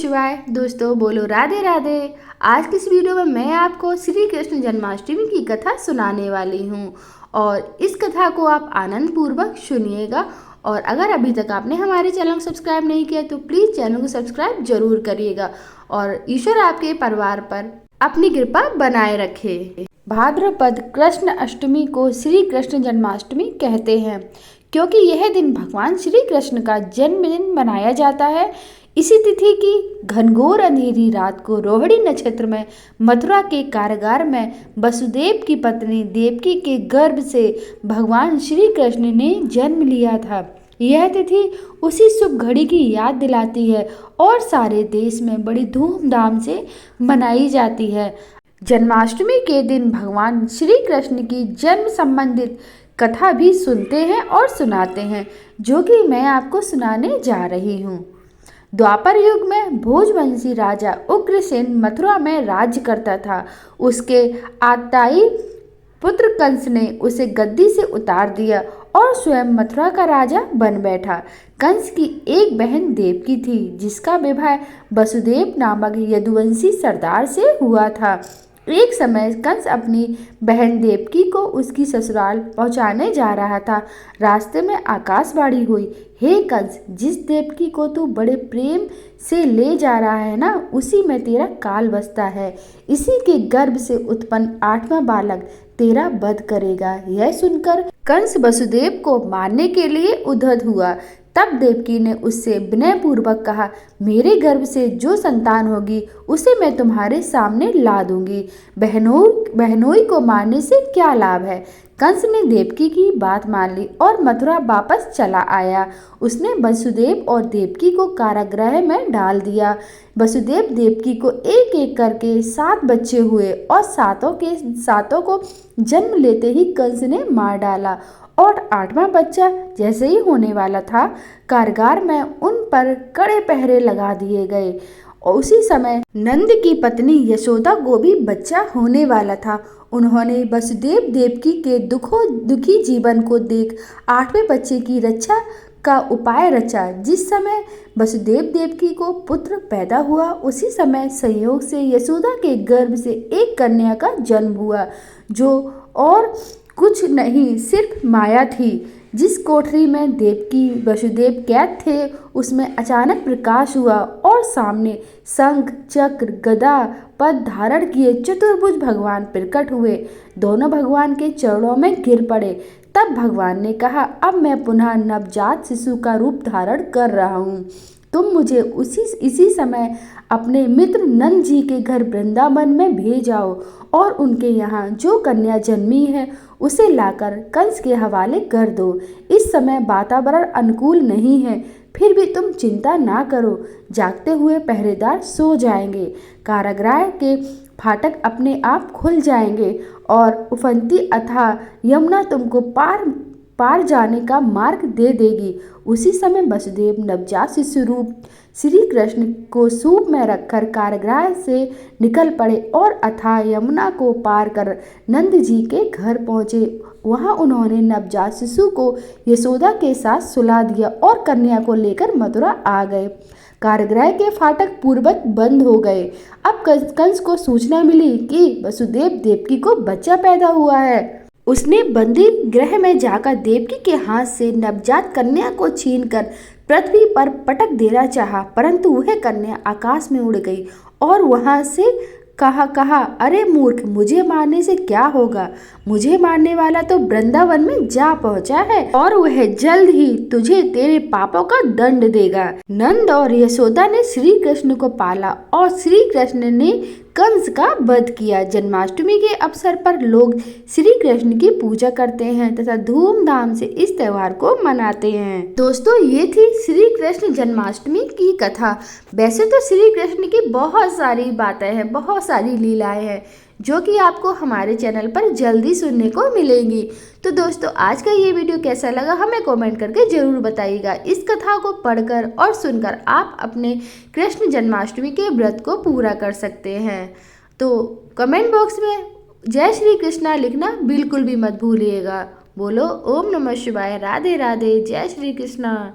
शिवाय। दोस्तों बोलो राधे राधे। आज की इस वीडियो में मैं आपको श्री कृष्ण जन्माष्टमी की कथा सुनाने वाली हूँ और इस कथा को आप आनंद पूर्वक सुनिएगा। और अगर अभी तक आपने हमारे चैनल को सब्सक्राइब नहीं किया तो प्लीज़ चैनल को सब्सक्राइब जरूर करिएगा और ईश्वर आपके परिवार पर अपनी कृपा बनाए रखे। भाद्रपद कृष्ण अष्टमी को श्री कृष्ण जन्माष्टमी कहते हैं क्योंकि यह दिन भगवान श्री कृष्ण का जन्मदिन मनाया जाता है। इसी तिथि की घनघोर अंधेरी रात को रोहिणी नक्षत्र में मथुरा के कारागार में वसुदेव की पत्नी देवकी के गर्भ से भगवान श्री कृष्ण ने जन्म लिया था। यह तिथि उसी शुभ घड़ी की याद दिलाती है और सारे देश में बड़ी धूमधाम से मनाई जाती है। जन्माष्टमी के दिन भगवान श्री कृष्ण की जन्म संबंधित कथा भी सुनते हैं और सुनाते हैं, जो कि मैं आपको सुनाने जा रही हूँ। द्वापर युग में भोजवंशी राजा उग्रसेन मथुरा में राज्य करता था। उसके आताई पुत्र कंस ने उसे गद्दी से उतार दिया और स्वयं मथुरा का राजा बन बैठा। कंस की एक बहन देवकी थी, जिसका विवाह वसुदेव नामक यदुवंशी सरदार से हुआ था। एक समय कंस अपनी बहन देवकी को उसकी ससुराल पहुंचाने जा रहा था। रास्ते में आकाशवाणी हुई, हे कंस, जिस देवकी को तू बड़े प्रेम से ले जा रहा है ना, उसी में तेरा काल बसता है। इसी के गर्भ से उत्पन्न 8वां बालक तेरा वध करेगा। यह सुनकर कंस वसुदेव को मारने के लिए उद्यत हुआ। तब देवकी ने उससे विनयपूर्वक कहा, मेरे गर्भ से जो संतान होगी उसे मैं तुम्हारे सामने ला दूंगी। बहनोई को मारने से क्या लाभ है। कंस ने देवकी की बात मान ली और मथुरा वापस चला आया। उसने वसुदेव और देवकी को कारागृह में डाल दिया। वसुदेव देवकी को एक एक करके 7 बच्चे हुए और सातों को जन्म लेते ही कंस ने मार डाला और 8वां बच्चा जैसे ही होने वाला था, कारागार में उन पर कड़े पहरे लगा दिए गए। और उसी समय नंद की पत्नी यशोदा को भी बच्चा होने वाला था। उन्होंने वसुदेव देवकी के दुखी जीवन को देख 8वें बच्चे की रक्षा का उपाय रचा। जिस समय वसुदेव देवकी को पुत्र पैदा हुआ, उसी समय संयोग से यशोदा के गर्भ से एक कन्या का जन्म हुआ, जो और कुछ नहीं सिर्फ माया थी। जिस कोठरी में देवकी वसुदेव कैद थे, उसमें अचानक प्रकाश हुआ और सामने शंख चक्र गदा पद धारण किए चतुर्भुज भगवान प्रकट हुए। दोनों भगवान के चरणों में गिर पड़े। तब भगवान ने कहा, अब मैं पुनः नवजात शिशु का रूप धारण कर रहा हूँ। तुम मुझे इसी समय अपने मित्र नंद जी के घर वृंदावन में भेज आओ और उनके यहाँ जो कन्या जन्मी है उसे लाकर कंस के हवाले कर दो। इस समय वातावरण अनुकूल नहीं है, फिर भी तुम चिंता ना करो, जागते हुए पहरेदार सो जाएंगे। कारागृह के फाटक अपने आप खुल जाएंगे और उफनती अथाह यमुना तुमको पार जाने का मार्ग दे देगी। उसी समय वसुदेव नवजात शिशु रूप श्री कृष्ण को सूप में रखकर कारागृह से निकल पड़े और अथाह यमुना को पार कर नंद जी के घर पहुँचे। वहाँ उन्होंने नवजात शिशु को यशोदा के साथ सुला दिया और कन्या को लेकर मथुरा आ गए। कारागृह के फाटक पूर्ववत बंद हो गए। अब कंस को सूचना मिली कि वसुदेव देवकी को बच्चा पैदा हुआ है। उसने बंदी गृह में जाकर देवकी के हाथ से नवजात कन्या को छीनकर पृथ्वी पर पटक देना चाहा, परंतु वह कन्या आकाश में उड़ गई और वहां से कहा, अरे मूर्ख, मुझे मारने से क्या होगा। मुझे मारने वाला तो वृंदावन में जा पहुंचा है और वह जल्द ही तुझे तेरे पापों का दंड देगा। नंद और यशोदा ने श्री कृष्ण को पाला और श्री कृष्ण ने कंस का वध किया। जन्माष्टमी के अवसर पर लोग श्री कृष्ण की पूजा करते हैं तथा धूमधाम से इस त्योहार को मनाते हैं। दोस्तों, ये थी श्री कृष्ण जन्माष्टमी की कथा। वैसे तो श्री कृष्ण की बहुत सारी बातें हैं, बहुत सारी लीलाएं हैं, जो कि आपको हमारे चैनल पर जल्दी सुनने को मिलेंगी। तो दोस्तों, आज का ये वीडियो कैसा लगा हमें कमेंट करके ज़रूर बताइएगा। इस कथा को पढ़कर और सुनकर आप अपने कृष्ण जन्माष्टमी के व्रत को पूरा कर सकते हैं। तो कमेंट बॉक्स में जय श्री कृष्णा लिखना बिल्कुल भी मत भूलिएगा। बोलो ओम नमः शिवाय, राधे राधे, जय श्री कृष्णा।